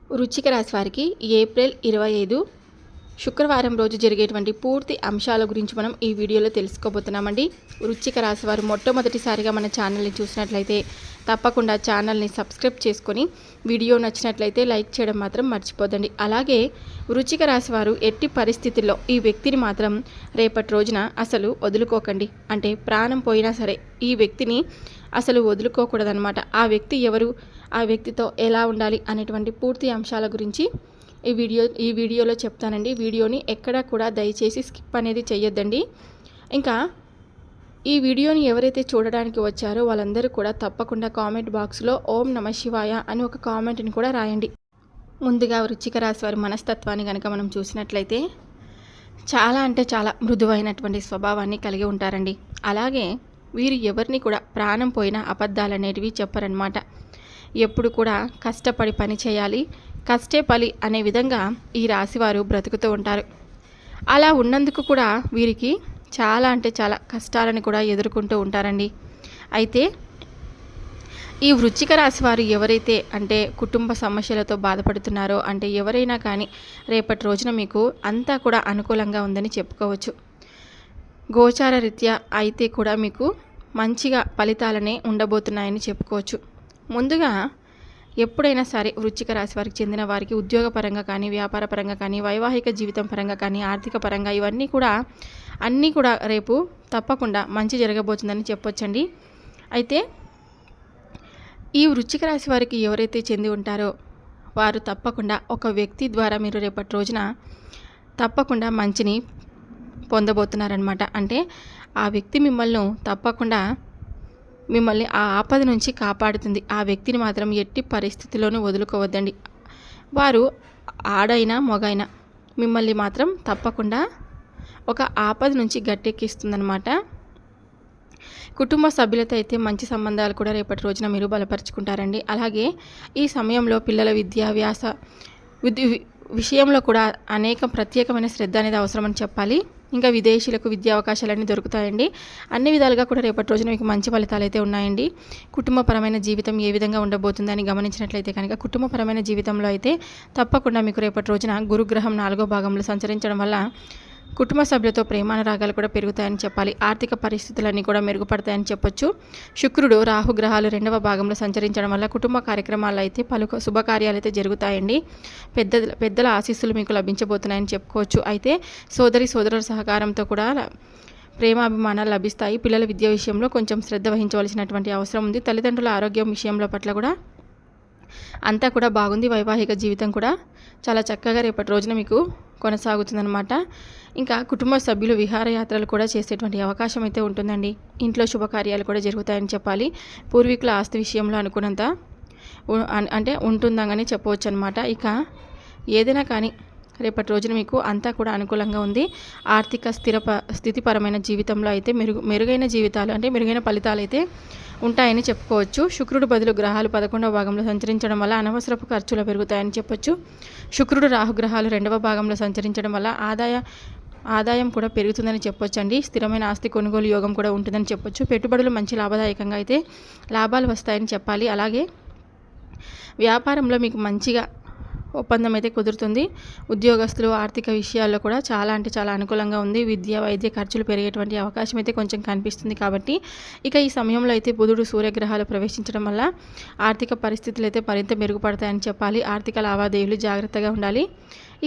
వృశ్చిక రాశి వారికి ఏప్రిల్ 25 శుక్రవారం రోజు జరిగేటువంటి పూర్తి అంశాల గురించి మనం ఈ వీడియోలో తెలుసుకోబోతున్నామండి. వృశ్చిక రాశి వారు మొట్టమొదటిసారిగా మన ఛానల్ని చూసినట్లయితే తప్పకుండా ఛానల్ని సబ్స్క్రైబ్ చేసుకొని వీడియో నచ్చినట్లయితే లైక్ చేయడం మాత్రం మర్చిపోదండి. అలాగే వృశ్చిక రాశి వారు ఎట్టి పరిస్థితుల్లో ఈ వ్యక్తిని మాత్రం రేపటి రోజున అసలు వదులుకోకండి. అంటే ప్రాణం పోయినా సరే ఈ వ్యక్తిని అసలు వదులుకోకూడదనమాట. ఆ వ్యక్తి ఎవరు, ఆ వ్యక్తితో ఎలా ఉండాలి అనేటువంటి పూర్తి అంశాల గురించి ఈ వీడియోలో చెప్తానండి. వీడియోని ఎక్కడా కూడా దయచేసి స్కిప్ అనేది చేయొద్దండి. ఇంకా ఈ వీడియోని ఎవరైతే చూడడానికి వచ్చారో వాళ్ళందరూ కూడా తప్పకుండా కామెంట్ బాక్స్లో ఓం నమ శివాయ అని ఒక కామెంట్ని కూడా రాయండి. ముందుగా వృశ్చిక రాశి వారి మనస్తత్వాన్ని కనుక మనం చూసినట్లయితే చాలా అంటే చాలా మృదువైనటువంటి స్వభావాన్ని కలిగి ఉంటారండి. అలాగే వీరు ఎవరిని కూడా ప్రాణం పోయిన అబద్ధాలు అనేటివి చెప్పరనమాట. ఎప్పుడు కూడా కష్టపడి పని చేయాలి, కష్టే పలి అనే విధంగా ఈ రాశివారు బ్రతుకుతూ ఉంటారు. అలా ఉన్నందుకు కూడా వీరికి చాలా అంటే చాలా కష్టాలను కూడా ఎదుర్కొంటూ ఉంటారండి. అయితే ఈ వృశ్చిక రాశి వారు ఎవరైతే అంటే కుటుంబ సమస్యలతో బాధపడుతున్నారో, అంటే ఎవరైనా కానీ రేపటి రోజున మీకు అంతా కూడా అనుకూలంగా ఉందని చెప్పుకోవచ్చు. గోచార రీత్యా అయితే కూడా మీకు మంచిగా ఫలితాలనే ఉండబోతున్నాయని చెప్పుకోవచ్చు. ముందుగా ఎప్పుడైనా సరే వృశ్చిక రాశి వారికి చెందిన వారికి ఉద్యోగపరంగా కానీ, వ్యాపార పరంగా కానీ, వైవాహిక జీవితం పరంగా కానీ, ఆర్థిక పరంగా అన్నీ కూడా రేపు తప్పకుండా మంచి జరగబోతుందని చెప్పొచ్చండి. అయితే ఈ వృశ్చిక రాశి వారికి ఎవరైతే చెంది ఉంటారో వారు తప్పకుండా ఒక వ్యక్తి ద్వారా మీరు రేపటి రోజున తప్పకుండా మంచిని పొందబోతున్నారనమాట. అంటే ఆ వ్యక్తి మిమ్మల్ని ఆ ఆపద నుంచి కాపాడుతుంది. ఆ వ్యక్తిని మాత్రం ఎట్టి పరిస్థితిలోనూ వదులుకోవద్దండి. వారు ఆడైనా మొగైనా మిమ్మల్ని మాత్రం తప్పకుండా ఒక ఆపద నుంచి గట్టెక్కిస్తుందన్నమాట. కుటుంబ సభ్యులతో అయితే మంచి సంబంధాలు కూడా రేపటి రోజున మీరు బలపరుచుకుంటారండి. అలాగే ఈ సమయంలో పిల్లల విషయంలో కూడా ప్రత్యేకమైన శ్రద్ధ అనేది అవసరమని చెప్పాలి. ఇంకా విదేశీయులకు విద్యా అవకాశాలన్నీ దొరుకుతాయండి. అన్ని విధాలుగా కూడా రేపటి రోజున మీకు మంచి ఫలితాలు అయితే ఉన్నాయండి. కుటుంబపరమైన జీవితం ఏ విధంగా ఉండబోతుందని గమనించినట్లయితే కనుక కుటుంబపరమైన జీవితంలో అయితే తప్పకుండా మీకు రేపటి రోజున గురుగ్రహం 4వ భాగంలో సంచరించడం వల్ల కుటుంబ సభ్యులతో ప్రేమానురాగాలు కూడా పెరుగుతాయని చెప్పాలి. ఆర్థిక పరిస్థితులన్నీ కూడా మెరుగుపడతాయని చెప్పొచ్చు. శుక్రుడు రాహుగ్రహాలు 2వ భాగంలో సంచరించడం వల్ల కుటుంబ కార్యక్రమాల్లో అయితే పలు శుభకార్యాలు అయితే జరుగుతాయండి. పెద్దల ఆశీస్సులు మీకు లభించబోతున్నాయని చెప్పుకోవచ్చు. అయితే సోదరుల సహకారంతో కూడా ప్రేమాభిమానాలు లభిస్తాయి. పిల్లల విద్య విషయంలో కొంచెం శ్రద్ధ వహించవలసినటువంటి అవసరం ఉంది. తల్లిదండ్రుల ఆరోగ్యం విషయంలో పట్ల కూడా అంతా కూడా బాగుంది. వైవాహిక జీవితం కూడా చాలా చక్కగా రేపటి రోజున మీకు కొనసాగుతుందన్నమాట. ఇంకా కుటుంబ సభ్యులు విహారయాత్రలు కూడా చేసేటువంటి అవకాశం అయితే ఉంటుందండి. ఇంట్లో శుభకార్యాలు కూడా జరుగుతాయని చెప్పాలి. పూర్వీకుల ఆస్తి విషయంలో అనుకున్నంత అంటే ఉంటుందని చెప్పవచ్చు అనమాట. ఇక ఏదైనా కానీ రేపటి రోజున మీకు అంతా కూడా అనుకూలంగా ఉంది. ఆర్థిక స్థితిపరమైన జీవితంలో అయితే మెరుగైన జీవితాలు అంటే మెరుగైన ఫలితాలు అయితే ఉంటాయని చెప్పుకోవచ్చు. శుక్రుడు బదులు గ్రహాలు 11వ భాగంలో సంచరించడం వల్ల అనవసరపు ఖర్చులు పెరుగుతాయని చెప్పొచ్చు. శుక్రుడు రాహుగ్రహాలు 2వ భాగంలో సంచరించడం వల్ల ఆదాయం కూడా పెరుగుతుందని చెప్పొచ్చండి. స్థిరమైన ఆస్తి కొనుగోలు యోగం కూడా ఉంటుందని చెప్పొచ్చు. పెట్టుబడులు మంచి లాభదాయకంగా అయితే లాభాలు వస్తాయని చెప్పాలి. అలాగే వ్యాపారంలో మీకు మంచిగా ఒప్పందం అయితే కుదురుతుంది. ఉద్యోగస్తులు ఆర్థిక విషయాల్లో కూడా చాలా అంటే చాలా అనుకూలంగా ఉంది. విద్య వైద్య ఖర్చులు పెరిగేటువంటి అవకాశం అయితే కొంచెం కనిపిస్తుంది. కాబట్టి ఇక ఈ సమయంలో అయితే బుధుడు సూర్యగ్రహాలు ప్రవేశించడం వల్ల ఆర్థిక పరిస్థితులు అయితే మరింత మెరుగుపడతాయని చెప్పాలి. ఆర్థిక లావాదేవీలు జాగ్రత్తగా ఉండాలి.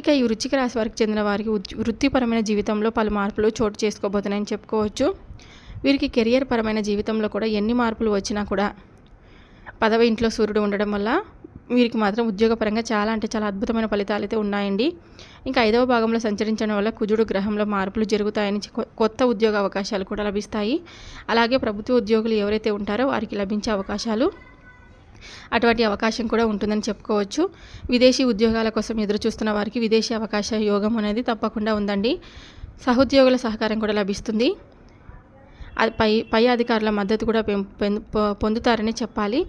ఇక ఈ వృశ్చిక రాశి వారికి చెందిన వారికి వృత్తిపరమైన జీవితంలో పలు మార్పులు చోటు చేసుకోబోతున్నాయని చెప్పుకోవచ్చు. వీరికి కెరియర్ పరమైన జీవితంలో కూడా ఎన్ని మార్పులు వచ్చినా కూడా 10వ ఇంట్లో సూర్యుడు ఉండడం వల్ల వీరికి మాత్రం ఉద్యోగపరంగా చాలా అంటే చాలా అద్భుతమైన ఫలితాలు అయితే ఉన్నాయండి. ఇంకా 5వ భాగంలో సంచరించడం వల్ల కుజుడు గ్రహంలో మార్పులు జరుగుతాయని కొత్త ఉద్యోగ అవకాశాలు కూడా లభిస్తాయి. అలాగే ప్రభుత్వ ఉద్యోగులు ఎవరైతే ఉంటారో వారికి లభించే అటువంటి అవకాశం కూడా ఉంటుందని చెప్పుకోవచ్చు. విదేశీ ఉద్యోగాల కోసం ఎదురు చూస్తున్న వారికి విదేశీ అవకాశ యోగం అనేది తప్పకుండా ఉందండి. సహోద్యోగుల సహకారం కూడా లభిస్తుంది. అది పై అధికారుల మద్దతు కూడా పొందుతారని చెప్పాలి.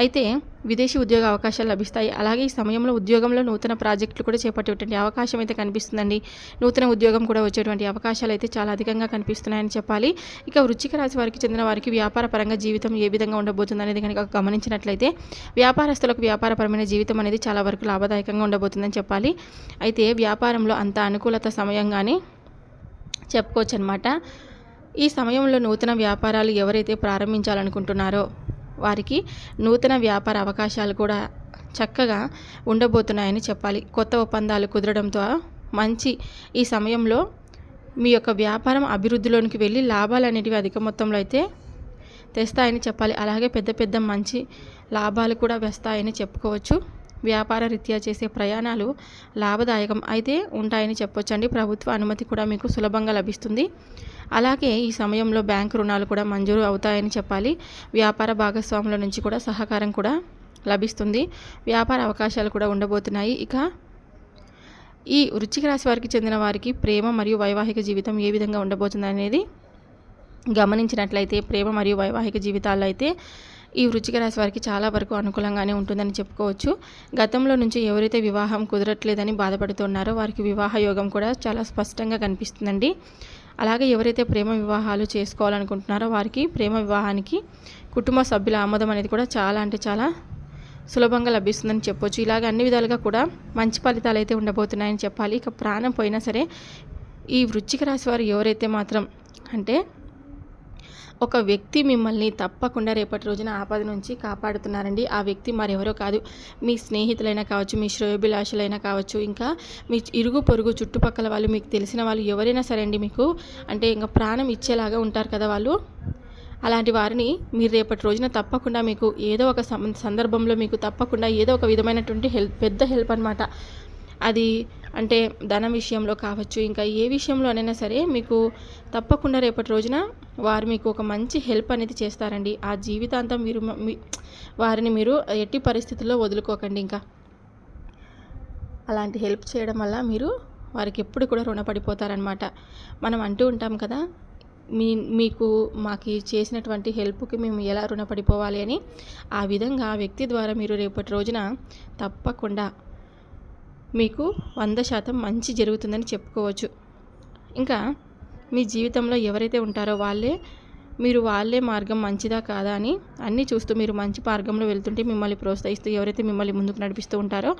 అయితే విదేశీ ఉద్యోగ అవకాశాలు లభిస్తాయి. అలాగే ఈ సమయంలో ఉద్యోగంలో నూతన ప్రాజెక్టులు కూడా చేపట్టేటువంటి అవకాశం అయితే కనిపిస్తుందండి. నూతన ఉద్యోగం కూడా వచ్చేటువంటి అవకాశాలు అయితే చాలా అధికంగా కనిపిస్తున్నాయని చెప్పాలి. ఇక వృశ్చిక రాశి వారికి చెందిన వారికి వ్యాపార పరంగా జీవితం ఏ విధంగా ఉండబోతుంది అనేది కనుక గమనించినట్లయితే వ్యాపారస్తులకు వ్యాపారపరమైన జీవితం అనేది చాలా వరకు లాభదాయకంగా ఉండబోతుందని చెప్పాలి. అయితే వ్యాపారంలో అంత అనుకూలత సమయంగానే చెప్పుకోవచ్చు అనమాట. ఈ సమయంలో నూతన వ్యాపారాలు ఎవరైతే ప్రారంభించాలనుకుంటున్నారో వారికి నూతన వ్యాపార అవకాశాలు కూడా చక్కగా ఉండబోతున్నాయని చెప్పాలి. కొత్త ఒప్పందాలు కుదరడంతో మంచి ఈ సమయంలో మీ యొక్క వ్యాపారం అభివృద్ధిలోనికి వెళ్ళి లాభాలు అనేటివి అధిక మొత్తంలో అయితే తెస్తాయని చెప్పాలి. అలాగే పెద్ద పెద్ద మంచి లాభాలు కూడా వస్తాయని చెప్పుకోవచ్చు. వ్యాపార రీత్యా చేసే ప్రయాణాలు లాభదాయకం అయితే ఉంటాయని చెప్పొచ్చండి. ప్రభుత్వ అనుమతి కూడా మీకు సులభంగా లభిస్తుంది. అలాగే ఈ సమయంలో బ్యాంకు రుణాలు కూడా మంజూరు అవుతాయని చెప్పాలి. వ్యాపార భాగస్వాముల నుంచి కూడా సహకారం కూడా లభిస్తుంది. వ్యాపార అవకాశాలు కూడా ఉండబోతున్నాయి. ఇక ఈ వృశ్చిక రాశి వారికి చెందిన వారికి ప్రేమ మరియు వైవాహిక జీవితం ఏ విధంగా ఉండబోతుంది అనేది గమనించినట్లయితే ప్రేమ మరియు వైవాహిక జీవితాల్లో అయితే ఈ వృశ్చిక రాశి వారికి చాలా వరకు అనుకూలంగానే ఉంటుందని చెప్పుకోవచ్చు. గతంలో నుంచి ఎవరైతే వివాహం కుదరట్లేదని బాధపడుతున్నారో వారికి వివాహ యోగం కూడా చాలా స్పష్టంగా కనిపిస్తుందండి. అలాగే ఎవరైతే ప్రేమ వివాహాలు చేసుకోవాలనుకుంటున్నారో వారికి ప్రేమ వివాహానికి కుటుంబ సభ్యుల ఆమోదం అనేది కూడా చాలా అంటే చాలా సులభంగా లభిస్తుందని చెప్పొచ్చు. ఇలాగ అన్ని విధాలుగా కూడా మంచి ఫలితాలు అయితే ఉండబోతున్నాయని చెప్పాలి. ఇక ప్రాణం పోయినా సరే ఈ వృశ్చిక రాశి వారు ఎవరైతే మాత్రం అంటే ఒక వ్యక్తి మిమ్మల్ని తప్పకుండా రేపటి రోజున ఆపద నుంచి కాపాడుతున్నారండి. ఆ వ్యక్తి మరెవరో కాదు, మీ స్నేహితులైనా కావచ్చు, మీ శ్రేయోభిలాషులైనా కావచ్చు, ఇంకా మీ ఇరుగు పొరుగు చుట్టుపక్కల వాళ్ళు, మీకు తెలిసిన వాళ్ళు ఎవరైనా సరే అండి, మీకు అంటే ఇంకా ప్రాణం ఇచ్చేలాగా ఉంటారు కదా వాళ్ళు. అలాంటి వారిని మీరు రేపటి రోజున తప్పకుండా మీకు ఏదో ఒక సందర్భంలో మీకు తప్పకుండా ఏదో ఒక విధమైనటువంటి పెద్ద హెల్ప్ అనమాట. అది అంటే ధనం విషయంలో కావచ్చు, ఇంకా ఏ విషయంలోనైనా సరే మీకు తప్పకుండా రేపటి రోజున వారు మీకు ఒక మంచి హెల్ప్ అనేది చేస్తారండి. ఆ జీవితాంతం మీరు వారిని మీరు ఎట్టి పరిస్థితుల్లో వదులుకోకండి. ఇంకా అలాంటి హెల్ప్ చేయడం వల్ల మీరు వారికి ఎప్పుడు కూడా రుణపడిపోతారనమాట. మనం అంటూ ఉంటాం కదా, మీకు మాకు చేసినటువంటి హెల్ప్కి మేము ఎలా రుణపడిపోవాలి అని. ఆ విధంగా ఆ వ్యక్తి ద్వారా మీరు రేపటి రోజున తప్పకుండా మీకు 100% మంచి జరుగుతుందని చెప్పుకోవచ్చు. ఇంకా మీ జీవితంలో ఎవరైతే ఉంటారో వాళ్ళే మార్గం మంచిదా కాదా అని అన్నీ చూస్తూ మీరు మంచి మార్గంలో వెళ్తుంటే మిమ్మల్ని ప్రోత్సహిస్తూ ఎవరైతే మిమ్మల్ని ముందుకు నడిపిస్తూ ఉంటారో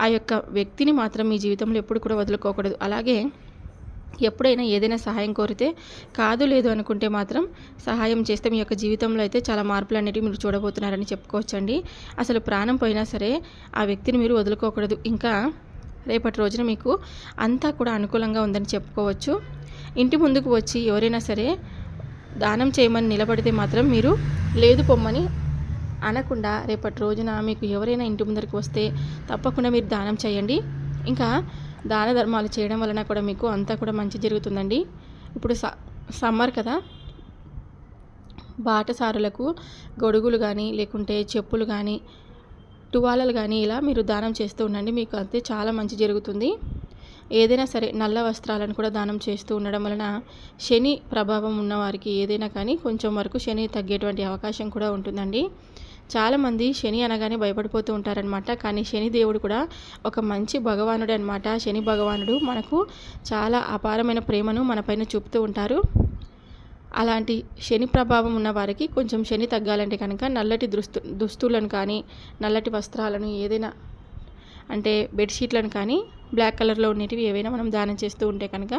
ఆ యొక్క వ్యక్తిని మాత్రం మీ జీవితంలో ఎప్పుడు కూడా వదులుకోకూడదు. అలాగే ఎప్పుడైనా ఏదైనా సహాయం కోరితే కాదు లేదు అనుకుంటే మాత్రం సహాయం చేస్తే మీ యొక్క జీవితంలో అయితే చాలా మార్పులు అనేవి మీరు చూడబోతున్నారని చెప్పుకోవచ్చండి. అసలు ప్రాణం పోయినా సరే ఆ వ్యక్తిని మీరు వదులుకోకూడదు. ఇంకా రేపటి రోజున మీకు అంతా కూడా అనుకూలంగా ఉందని చెప్పుకోవచ్చు. ఇంటి ముందుకు వచ్చి ఎవరైనా సరే దానం చేయమని నిలబడితే మాత్రం మీరు లేదు పొమ్మని అనకుండా రేపటి రోజున మీకు ఎవరైనా ఇంటి ముందరికి వస్తే తప్పకుండా మీరు దానం చేయండి. ఇంకా దాన ధర్మాలు చేయడం వలన కూడా మీకు అంతా కూడా మంచి జరుగుతుందండి. ఇప్పుడు సమ్మర్ కదా, బాటసారులకు గొడుగులు కానీ లేకుంటే చెప్పులు కానీ టువాలలు కానీ ఇలా మీరు దానం చేస్తూ ఉండండి. మీకు అంతే చాలా మంచి జరుగుతుంది. ఏదైనా సరే నల్ల వస్త్రాలను కూడా దానం చేస్తూ ఉండడం వలన శని ప్రభావం ఉన్నవారికి ఏదైనా కానీ కొంచెం వరకు శని తగ్గేటువంటి అవకాశం కూడా ఉంటుందండి. చాలామంది శని అనగానే భయపడిపోతూ ఉంటారనమాట. కానీ శని దేవుడు కూడా ఒక మంచి భగవానుడు అనమాట. శని భగవానుడు మనకు చాలా అపారమైన ప్రేమను మనపైన చూపుతూ ఉంటారు. అలాంటి శని ప్రభావం ఉన్న వారికి కొంచెం శని తగ్గాలంటే కనుక నల్లటి దుస్తులను కానీ నల్లటి వస్త్రాలను ఏదైనా అంటే బెడ్షీట్లను కానీ బ్లాక్ కలర్లో ఉండేటివి ఏవైనా మనం దానం చేస్తూ ఉంటే కనుక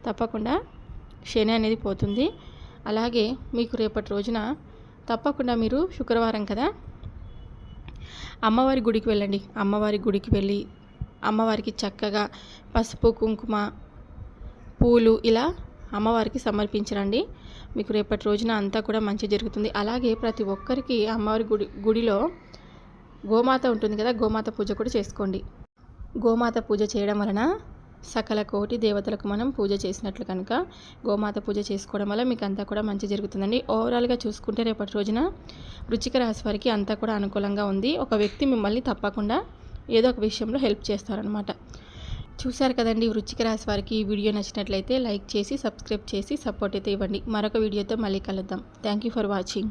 తప్పకుండా శని అనేది పోతుంది. అలాగే మీకు రేపటి రోజున తప్పకుండా మీరు శుక్రవారం కదా, అమ్మవారి గుడికి వెళ్ళండి. అమ్మవారి గుడికి వెళ్ళి అమ్మవారికి చక్కగా పసుపు కుంకుమ పూలు ఇలా అమ్మవారికి సమర్పించరండి. మీకు రేపటి రోజున అంతా కూడా మంచి జరుగుతుంది. అలాగే ప్రతి ఒక్కరికి అమ్మవారి గుడిలో గోమాత ఉంటుంది కదా, గోమాత పూజ కూడా చేసుకోండి. గోమాత పూజ చేయడం వలన సకల కోటి దేవతలకు మనం పూజ చేసినట్లు కనుక గోమాత పూజ చేసుకోవడం వల్ల మీకు అంతా కూడా మంచి జరుగుతుందండి. ఓవరాల్గా చూసుకుంటే రేపటి రోజున వృశ్చిక రాశి వారికి అంతా కూడా అనుకూలంగా ఉంది. ఒక వ్యక్తి మిమ్మల్ని తప్పకుండా ఏదో ఒక విషయంలో హెల్ప్ చేస్తారనమాట. చూశారు కదండి, వృశ్చిక రాశి వారికి ఈ వీడియో నచ్చినట్లయితే లైక్ చేసి సబ్స్క్రైబ్ చేసి సపోర్ట్ అయితే ఇవ్వండి. మరొక వీడియోతో మళ్ళీ కలుద్దాం. Thank you for watching.